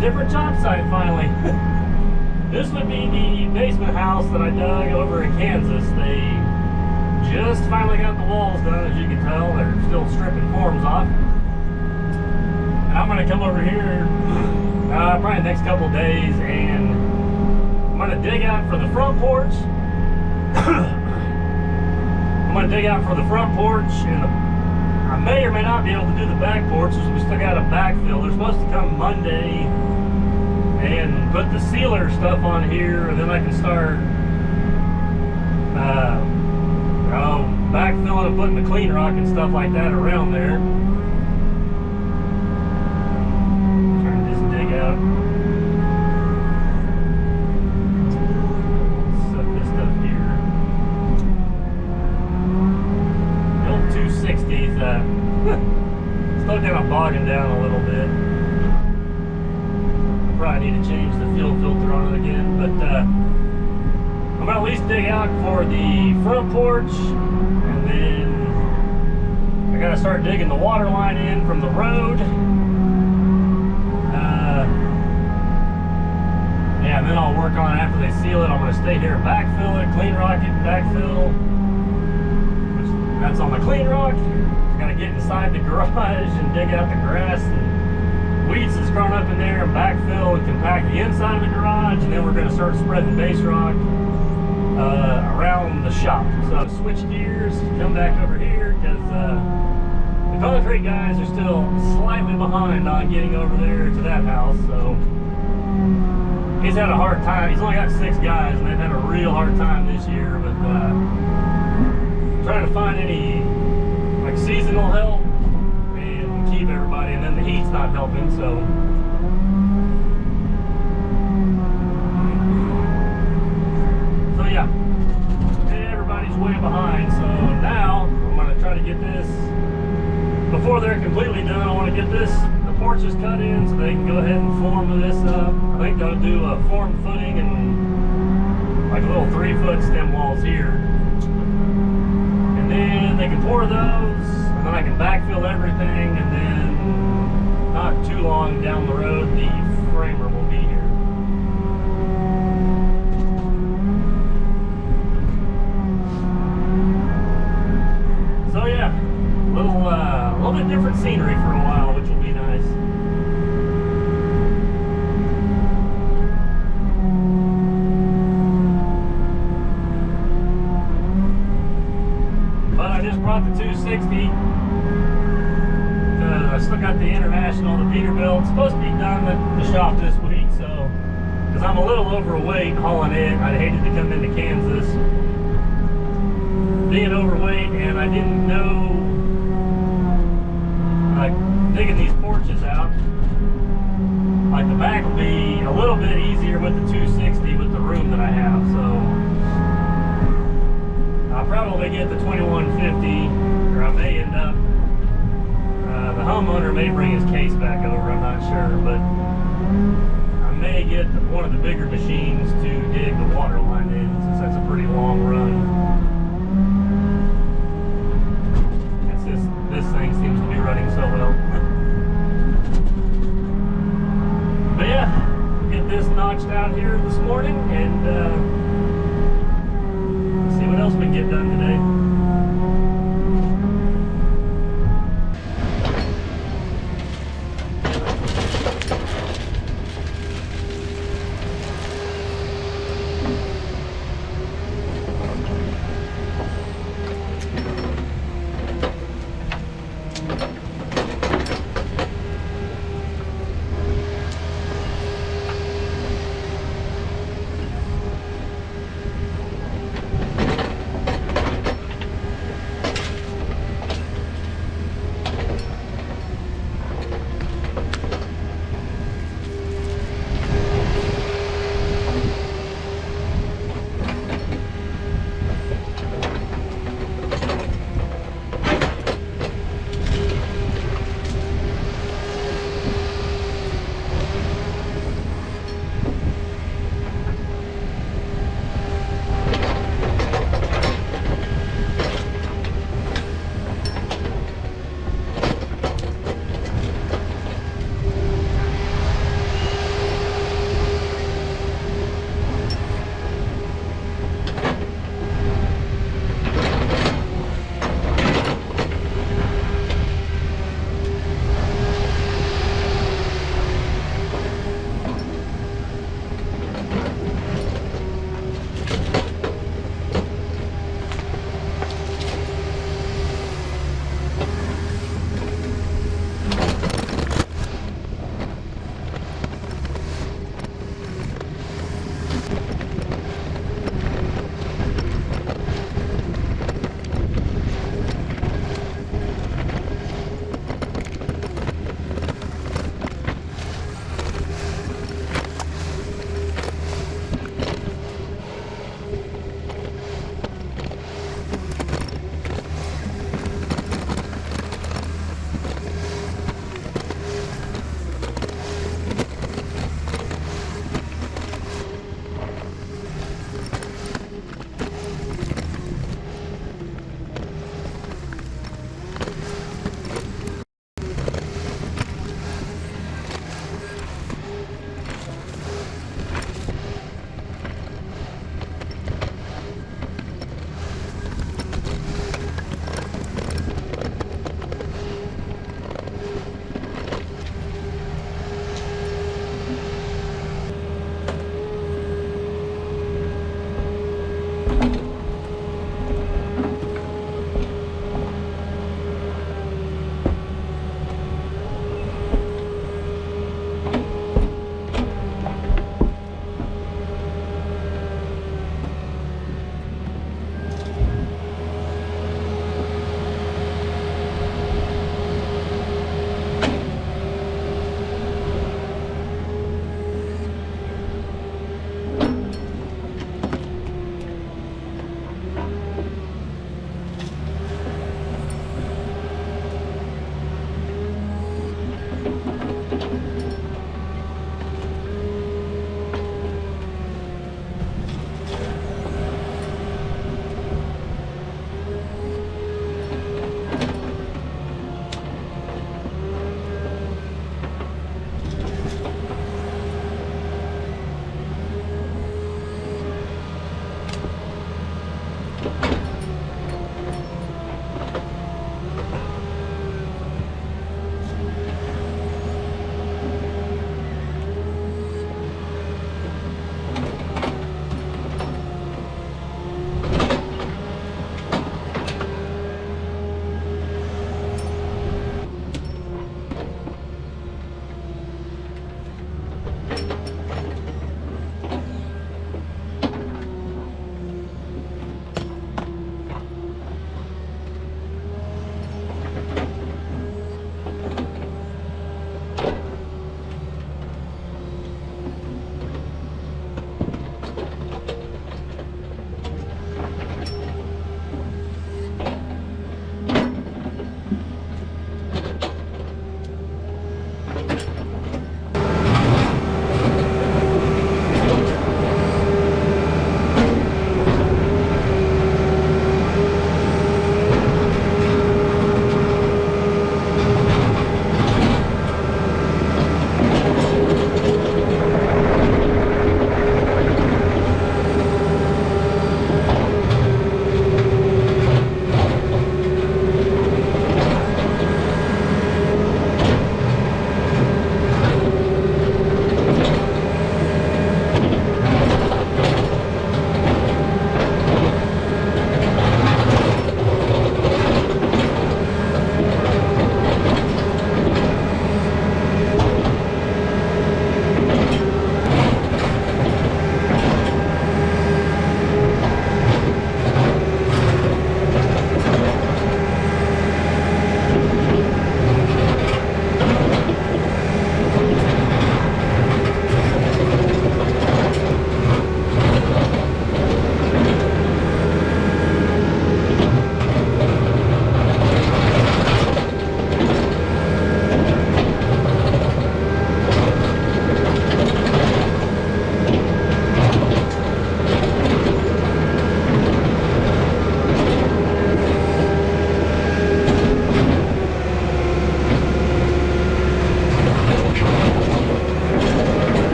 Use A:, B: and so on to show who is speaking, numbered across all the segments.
A: different job site finally. This would be the basement house that I dug over in Kansas. They just finally got the walls done, as you can tell. They're still stripping forms off. And I'm gonna come over here probably the next couple days, and I'm gonna dig out for the front porch. I'm gonna dig out for the front porch, and I may or may not be able to do the back porch. We still got a backfill. They're supposed to come Monday and put the sealer stuff on here, and then I can start backfilling and putting the clean rock and stuff like that around there. Trying to just dig out. Set this stuff here. The old 260s, still kind of bogging down a little bit. Probably need to change the fuel filter on it again, but I'm gonna at least dig out for the front porch, and then I gotta start digging the water line in from the road. Yeah, and then I'll work on it after they seal it. I'm gonna stay here and backfill it, clean rock it, and backfill. That's on the clean rock. Gotta get inside the garage and dig out the grass and weeds that's grown up in there, and backfill and compact the inside of the garage, and then we're going to start spreading base rock around the shop. So switch gears, come back over here, because the concrete guys are still slightly behind on getting over there to that house. So he's had a hard time. He's only got 6 guys, and they've had a real hard time this year with trying to find any like seasonal help and keep everybody, and then the heat's not helping. So yeah, everybody's way behind. So now I'm going to try to get this before they're completely done. I want to get the porches cut in so they can go ahead and form this up. I think they'll do a form footing and like a little 3-foot stem walls here, and then they can pour those, and then I can backfill everything, and then not too long down the road the framer will be here. So yeah, a little bit different scenery for a while, which will be nice. But I just brought the 260 because I still got the International, the Peterbilt. It's supposed to be done at the shop this week, so because I'm a little overweight hauling it, I hated to come into Kansas being overweight, and I didn't know, like, digging these porches out, like the back will be a little bit easier with the 260 with the room that I have. So I'll probably get the 2150, or I may end up, the homeowner may bring his case back over, I'm not sure, but I may get one of the bigger machines to dig the water line in, since that's a pretty long run. This thing seems to be running so well. But yeah, get this notched out here this morning, and see what else we can get done today.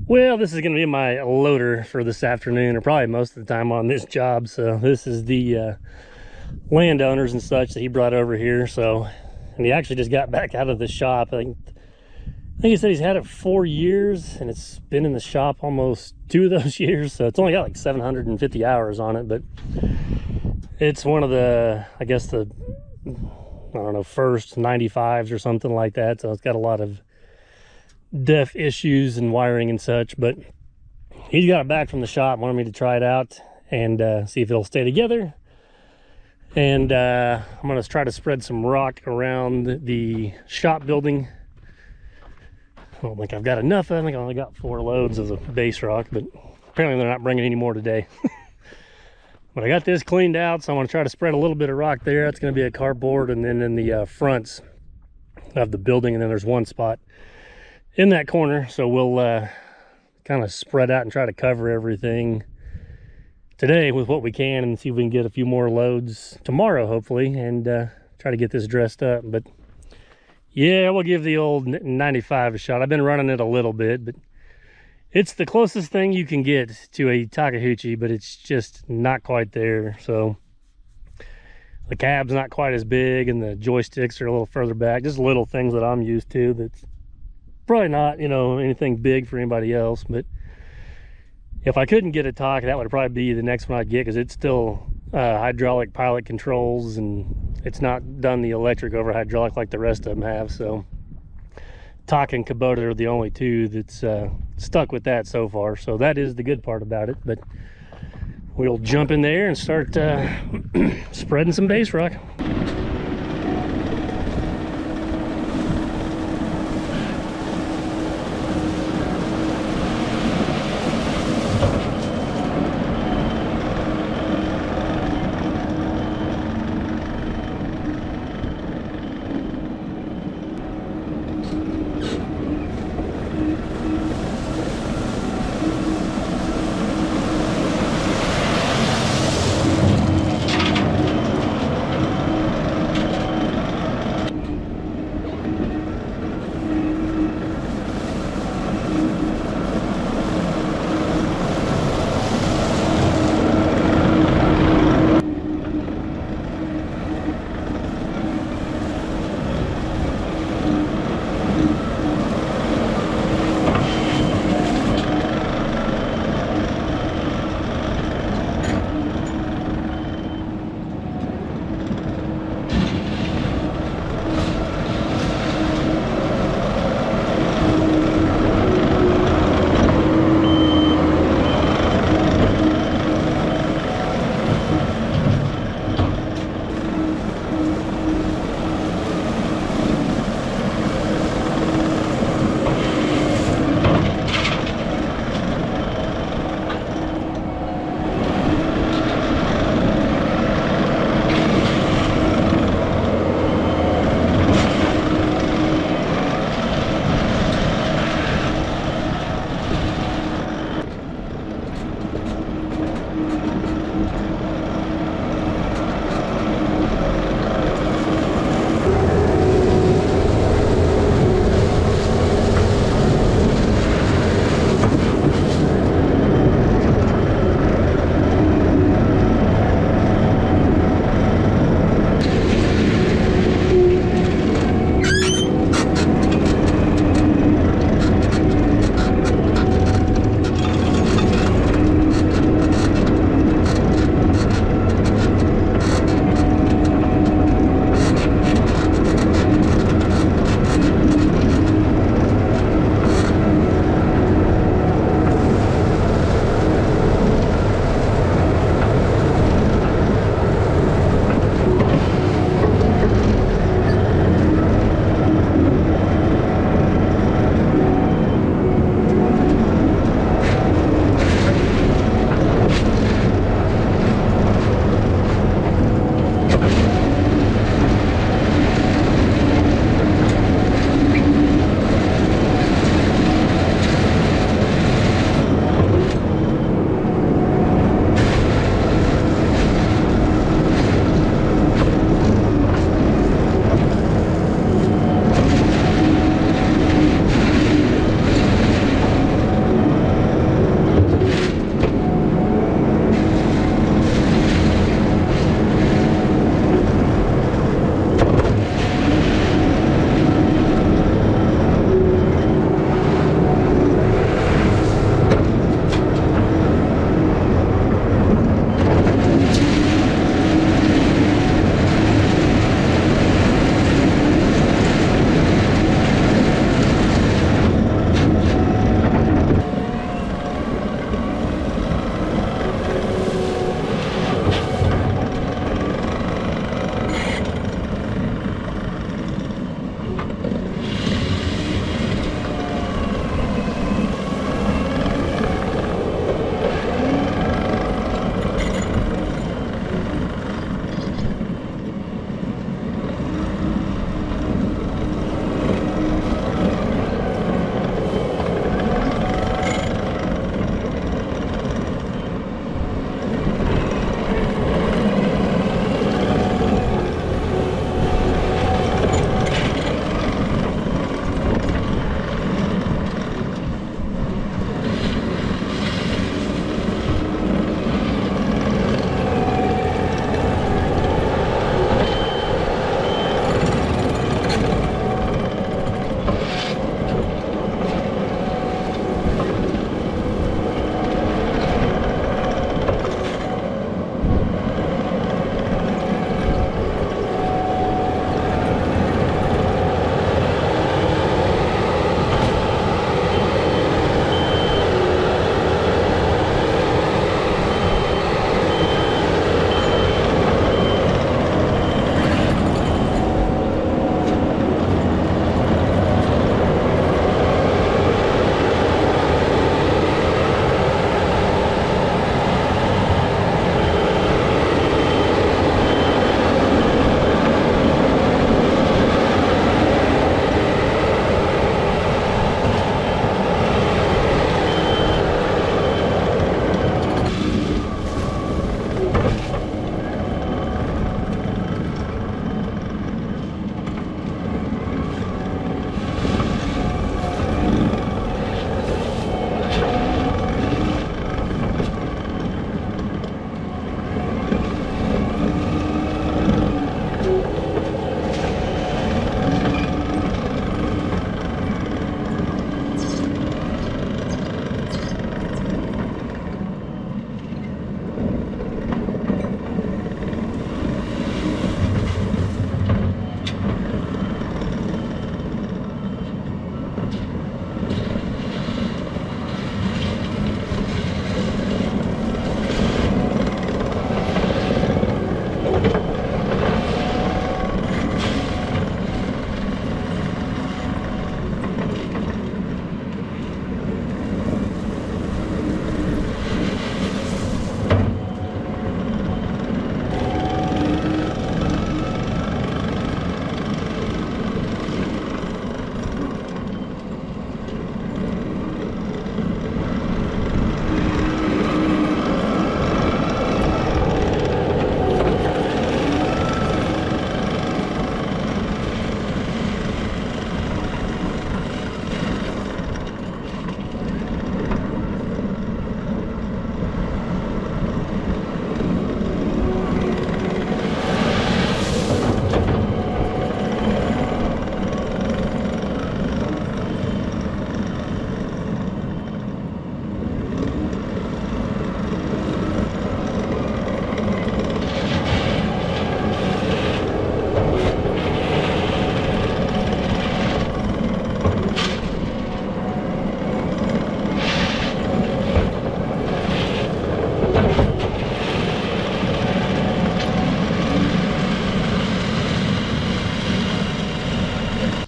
A: Well, this is going to be my loader for this afternoon, or probably most of the time on this job. So this is the landowners and such that he brought over here. So, and he actually just got back out of the shop. I think he said he's had it 4 years, and it's been in the shop almost 2 of those years. So it's only got like 750 hours on it, but it's one of the, I guess the, I don't know, first 95s or something like that. So it's got a lot of def issues and wiring and such, but he's got it back from the shop, wanted me to try it out and see if it'll stay together. And I'm gonna try to spread some rock around the shop building. I don't think I've got enough. I think I only got 4 loads of the base rock, but apparently they're not bringing any more today. But I got this cleaned out, so I want to try to spread a little bit of rock there. That's going to be a cardboard, and then in the fronts of the building, and then there's one spot in that corner, so we'll kind of spread out and try to cover everything today with what we can, and see if we can get a few more loads tomorrow, hopefully, and try to get this dressed up. But yeah, we'll give the old 95 a shot. I've been running it a little bit, but it's the closest thing you can get to a Takeuchi, but it's just not quite there. So the cab's not quite as big, and the joysticks are a little further back. Just little things that I'm used to that's probably not, you know, anything big for anybody else. But if I couldn't get a Taka, that would probably be the next one I'd get, because it's still hydraulic pilot controls, and it's not done the electric over hydraulic like the rest of them have. So Taka and Kubota are the only two that's stuck with that so far. So that is the good part about it. But we'll jump in there and start spreading some base rock.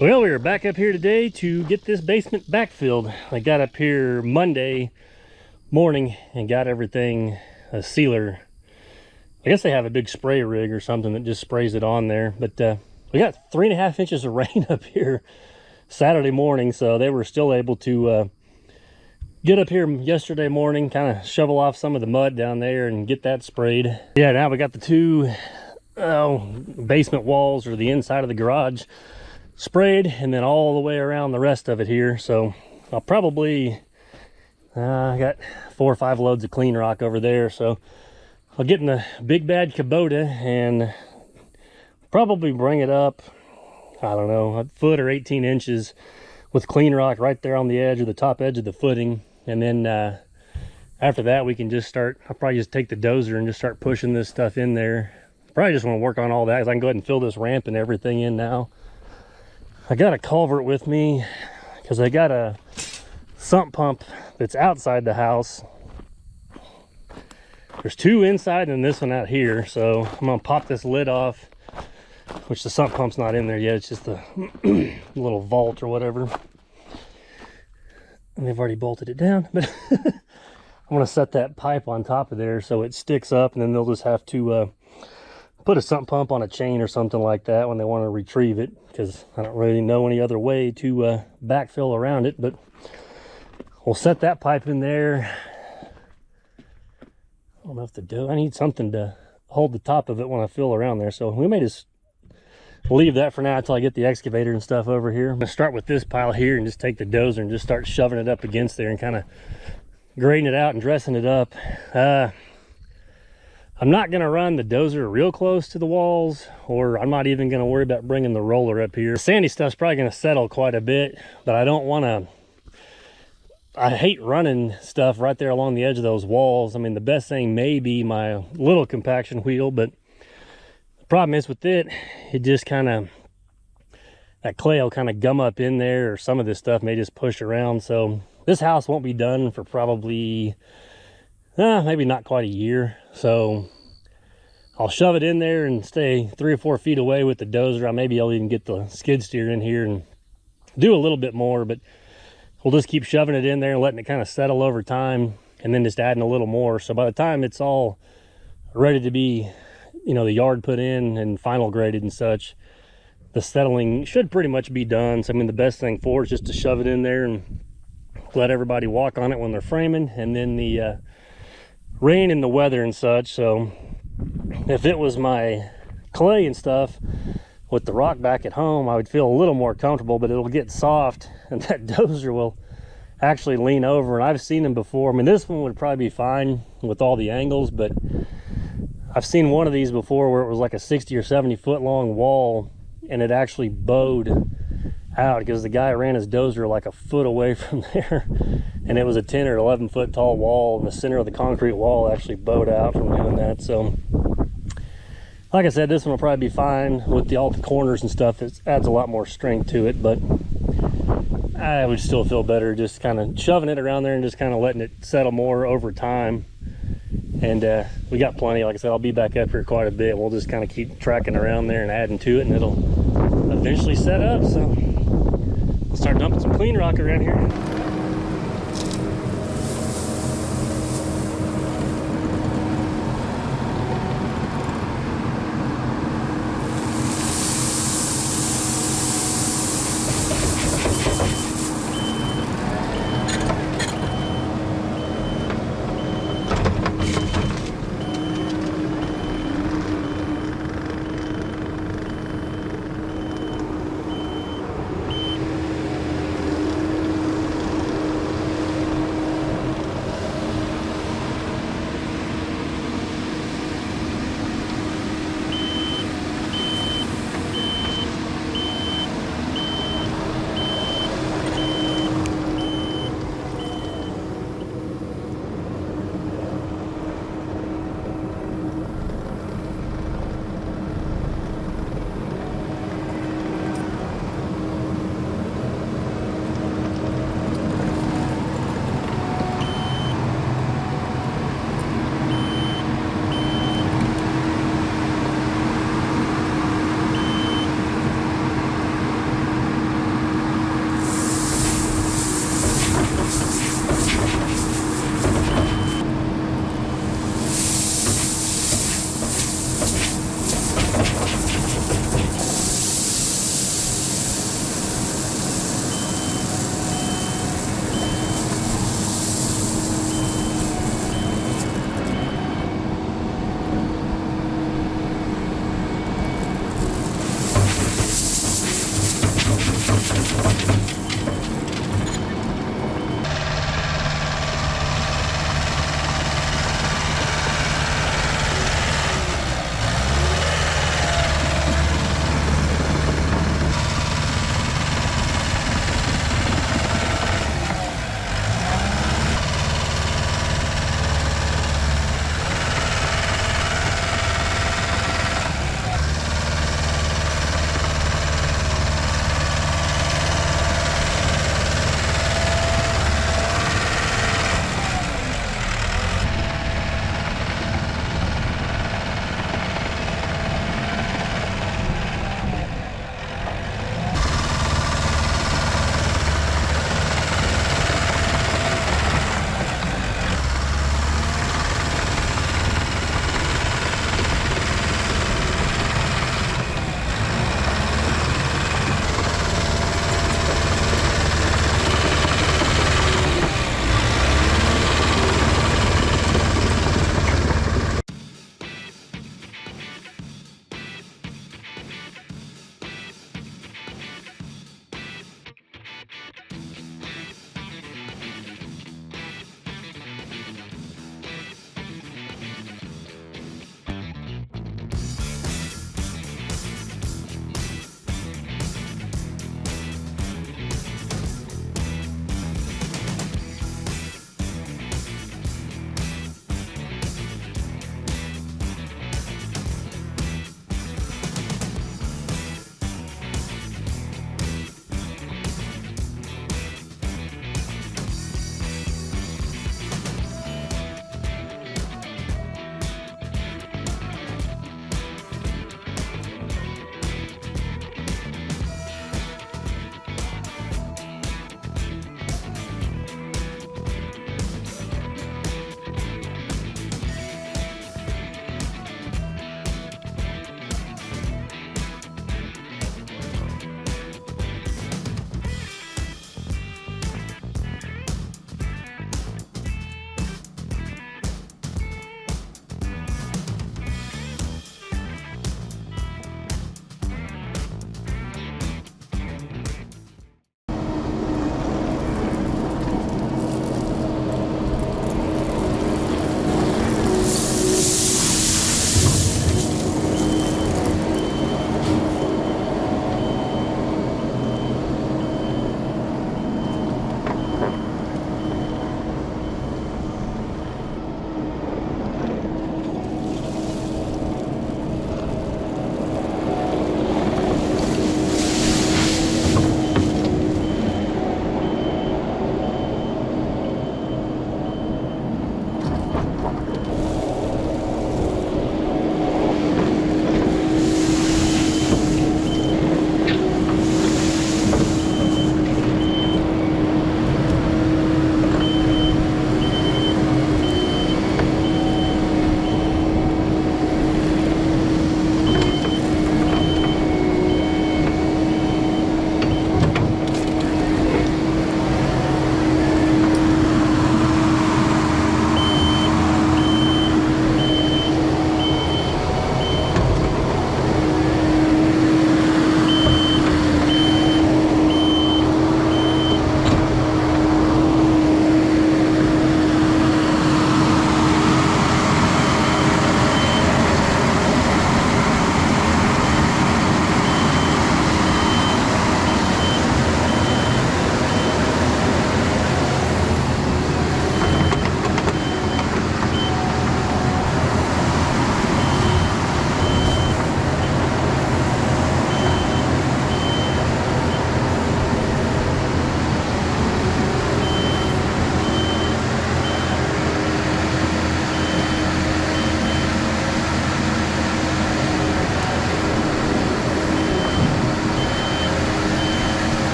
A: Well, we were back up here today to get this basement backfilled. I got up here Monday morning and got everything a sealer. I guess they have a big spray rig or something that just sprays it on there. But we got 3.5 inches of rain up here Saturday morning, so they were still able to get up here yesterday morning, kind of shovel off some of the mud down there and get that sprayed. Yeah, now we got the two basement walls, or the inside of the garage, sprayed, and then all the way around the rest of it here. So I'll probably I got 4 or 5 loads of clean rock over there, so I'll get in the big bad Kubota and probably bring it up, I don't know, a foot or 18 inches with clean rock right there on the edge, or the top edge of the footing. And then after that we can just start, I'll probably just take the dozer and just start pushing this stuff in there. Probably just want to work on all that, because I can go ahead and fill this ramp and everything in now. I got a culvert with me because I got a sump pump that's outside the house. There's 2 inside and this one out here, so I'm gonna pop this lid off, which the sump pump's not in there yet. It's just the little vault or whatever, and they've already bolted it down. But I'm gonna set that pipe on top of there so it sticks up, and then they'll just have to put a sump pump on a chain or something like that when they want to retrieve it, because I don't really know any other way to backfill around it. But we'll set that pipe in there. I don't know if I need something to hold the top of it when I fill around there, so we may just leave that for now until I get the excavator and stuff over here. I'm gonna start with this pile here and just take the dozer and just start shoving it up against there and kind of grading it out and dressing it up. I'm not going to run the dozer real close to the walls, or I'm not even going to worry about bringing the roller up here. The sandy stuff's probably going to settle quite a bit, but I don't want to, I hate running stuff right there along the edge of those walls. I mean, the best thing may be my little compaction wheel, but the problem is with it, it just kind of, that clay will kind of gum up in there, or some of this stuff may just push around. So this house won't be done for probably maybe not quite a year. So I'll shove it in there and stay 3 or 4 feet away with the dozer. Maybe I'll even get the skid steer in here and do a little bit more, but we'll just keep shoving it in there and letting it kind of settle over time, and then just adding a little more. So by the time it's all ready to be, you know, the yard put in and final graded and such, the settling should pretty much be done. So I mean, the best thing for it is just to shove it in there and let everybody walk on it when they're framing, and then the rain and the weather and such. So if it was my clay and stuff with the rock back at home, I would feel a little more comfortable, but it'll get soft and that dozer will actually lean over. And I've seen them before. I mean, this one would probably be fine with all the angles, but I've seen one of these before where it was like a 60 or 70 foot long wall, and it actually bowed out because the guy ran his dozer like a foot away from there, and it was a 10 or 11 foot tall wall, and the center of the concrete wall actually bowed out from doing that. So like I said, this one will probably be fine with all the corners and stuff. It adds a lot more strength to it, but I would still feel better just kind of shoving it around there and just kind of letting it settle more over time. And we got plenty. Like I said, I'll be back up here quite a bit. We'll just kind of keep tracking around there and adding to it, and it'll eventually set up. So I'll start dumping some clean rock around here.